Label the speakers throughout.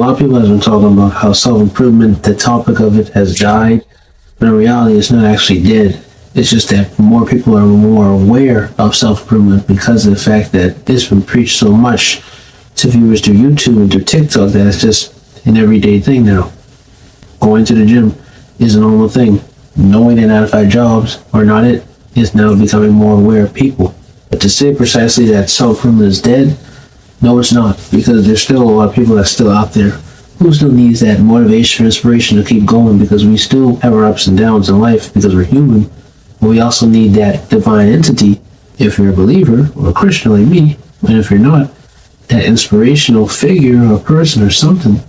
Speaker 1: lot of people have been talking about how self-improvement, the topic of it, has died, but in reality, it's not actually dead. It's just that more people are more aware of self-improvement because of the fact that it's been preached so much to viewers through YouTube and through TikTok that it's just an everyday thing now. Going to the gym is a normal thing. Knowing that 9-to-5 jobs are not it is now becoming more aware of people. But to say precisely that self-improvement is dead, no, it's not, because there's still a lot of people that's still out there who still needs that motivation or inspiration to keep going, because we still have our ups and downs in life because we're human. But we also need that divine entity, if you're a believer or a Christian like me, and if you're not, that inspirational figure or person or something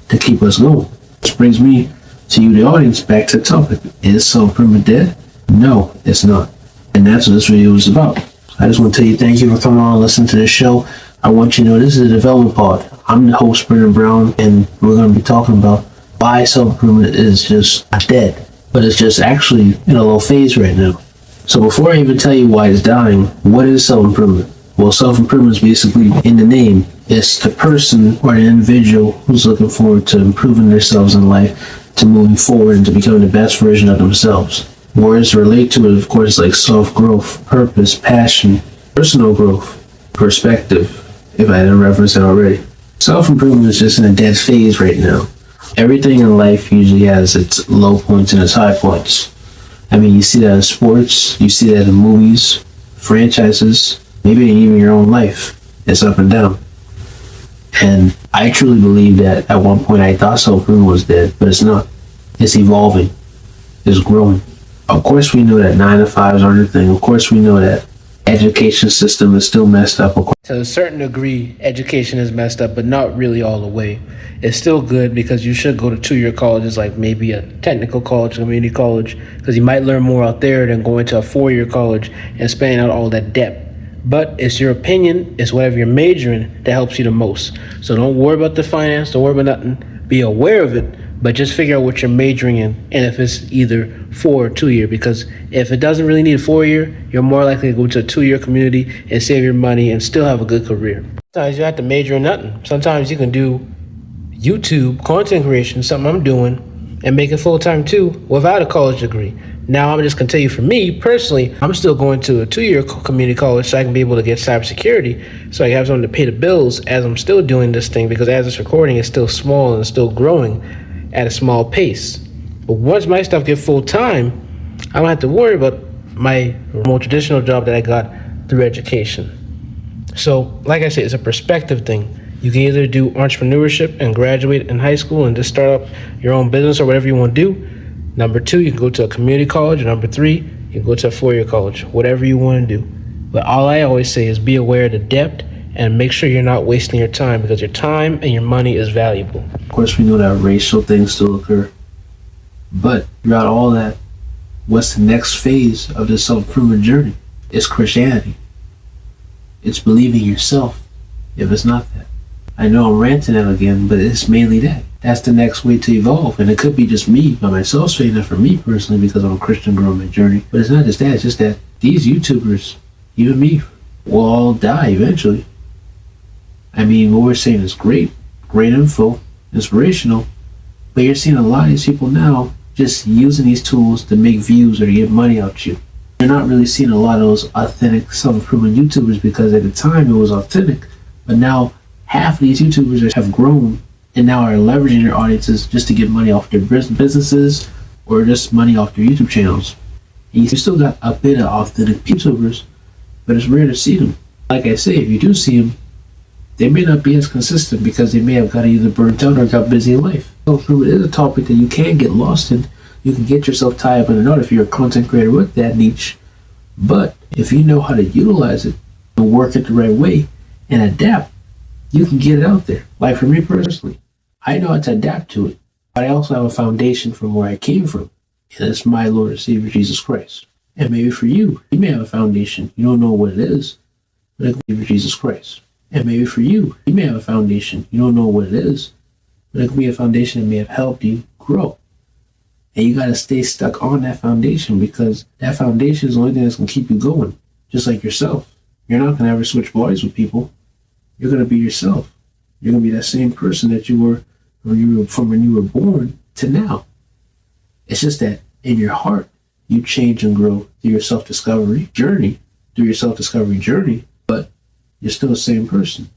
Speaker 1: to keep us going. This brings me to you, the audience, back to the topic. Is self-improvement dead? No, it's not. And that's what this video is about. I just want to tell you thank you for coming on and listening to this show. I want you to know this is a development pod. I'm the host, Brendan Brown, and we're going to be talking about why self-improvement is just not dead, but it's just actually in a low phase right now. So before I even tell you why it's dying, what is self-improvement? Well, self-improvement is basically in the name. It's the person or the individual who's looking forward to improving themselves in life, to moving forward and to becoming the best version of themselves. Words relate to it, of course, like self-growth, purpose, passion, personal growth, perspective, if I didn't reference it already. Self-improvement is just in a dead phase right now. Everything in life usually has its low points and its high points. I mean, you see that in sports, you see that in movies, franchises, maybe even your own life. It's up and down. And I truly believe that at one point I thought self-improvement was dead, but it's not. It's evolving. It's growing. Of course we know that 9-to-5s aren't a thing. Of course we know that education system is still messed up. To a certain degree, education is messed up, but not really all the way. It's still good because you should go to 2-year colleges, like maybe a technical college, community college, because you might learn more out there than going to a 4-year college and spending out all that debt. But it's your opinion, it's whatever you're majoring that helps you the most. So don't worry about the finance, don't worry about nothing. Be aware of it, but just figure out what you're majoring in and if it's either 4 or 2-year, because if it doesn't really need a 4-year, you're more likely to go to a 2-year community and save your money and still have a good career. Sometimes you have to major in nothing. Sometimes you can do YouTube content creation, something I'm doing, and make it full-time too without a college degree. Now I'm just gonna tell you, for me personally, I'm still going to a 2-year community college so I can be able to get cybersecurity, so I have something to pay the bills as I'm still doing this thing, because as it's recording, it's still small and it's still growing at a small pace. But once my stuff get full-time, I don't have to worry about my more traditional job that I got through education. So like I said, it's a perspective thing. You can either do entrepreneurship and graduate in high school and just start up your own business or whatever you want to do. Number 2, you can go to a community college. Or number 3, you can go to a 4-year college, whatever you want to do. But all I always say is be aware of the depth and make sure you're not wasting your time, because your time and your money is valuable. Of course, we know that racial things still occur. But throughout all that, what's the next phase of this self-improvement journey? It's Christianity. It's believing yourself, if it's not that. I know I'm ranting out again, but it's mainly that. That's the next way to evolve. And it could be just me by myself saying that for me personally, because I'm a Christian growing my journey. But it's not just that. It's just that these YouTubers, even me, will all die eventually. I mean, what we're saying is great info, inspirational, but you're seeing a lot of these people now just using these tools to make views or to get money out of you. You're not really seeing a lot of those authentic self-improvement YouTubers, because at the time it was authentic, but now half of these YouTubers have grown and now are leveraging their audiences just to get money off their businesses or just money off their YouTube channels. And you still got a bit of authentic YouTubers, but it's rare to see them. Like I say, if you do see them, they may not be as consistent because they may have got either burnt out or got busy in life. Self-improvement is a topic that you can get lost in. You can get yourself tied up in a knot if you're a content creator with that niche. But if you know how to utilize it and work it the right way and adapt, you can get it out there. Like for me personally, I know how to adapt to it, but I also have a foundation from where I came from, and it's my Lord and Savior Jesus Christ. And maybe for you, you may have a foundation. You don't know what it is, but it could be Jesus Christ. And maybe for you, you may have a foundation. You don't know what it is, but it could be a foundation that may have helped you grow. And you got to stay stuck on that foundation, because that foundation is the only thing that's going to keep you going, just like yourself. You're not going to ever switch bodies with people. You're going to be yourself. You're going to be that same person that you were from when you were born to now. It's just that in your heart, you change and grow through your self-discovery journey, but you're still the same person.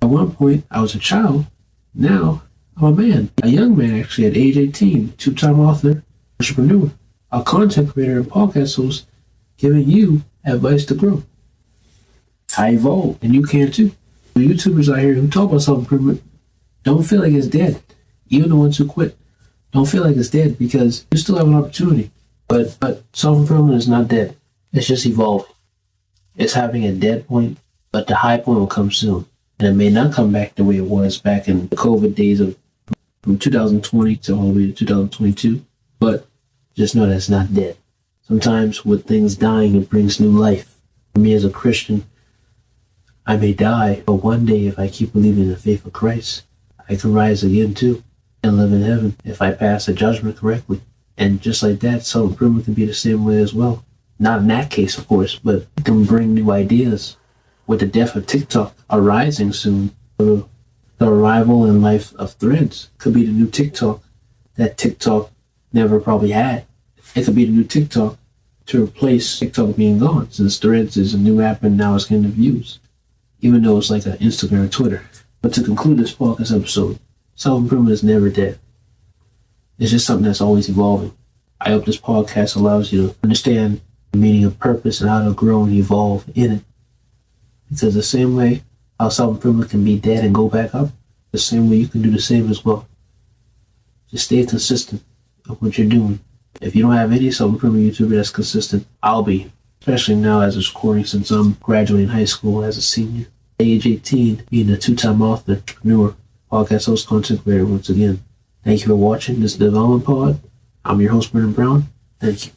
Speaker 1: At one point, I was a child. Now, I'm a man. A young man, actually, at age 18, two-time author, entrepreneur, a content creator and podcast host, giving you advice to grow. I evolve, and you can too. The YouTubers out here who talk about self-improvement, don't feel like it's dead. Even the ones who quit, don't feel like it's dead because you still have an opportunity. But self-improvement is not dead. It's just evolving. It's having a dead point, but the high point will come soon. And it may not come back the way it was back in the COVID days of from 2020 to all the way to 2022. But just know that it's not dead. Sometimes with things dying, it brings new life. For me as a Christian, I may die, but one day if I keep believing in the faith of Christ, I can rise again too and live in heaven if I pass the judgment correctly. And just like that, self-improvement can be the same way as well. Not in that case, of course, but it can bring new ideas. With the death of TikTok arising soon, the arrival in life of Threads could be the new TikTok that TikTok never probably had. It could be the new TikTok to replace TikTok being gone, since Threads is a new app and now it's getting views, even though it's like an Instagram or Twitter. But to conclude this podcast episode, self-improvement is never dead. It's just something that's always evolving. I hope this podcast allows you to understand the meaning of purpose and how to grow and evolve in it. Because the same way how self-improvement can be dead and go back up, the same way you can do the same as well. Just stay consistent of what you're doing. If you don't have any self-improvement YouTuber that's consistent, I'll be. Especially now as it's recording, since I'm graduating high school as a senior. Age 18, being a two-time author, entrepreneur, podcast host, content creator once again. Thank you for watching this Development Pod. I'm your host, Brendan Brown. Thank you.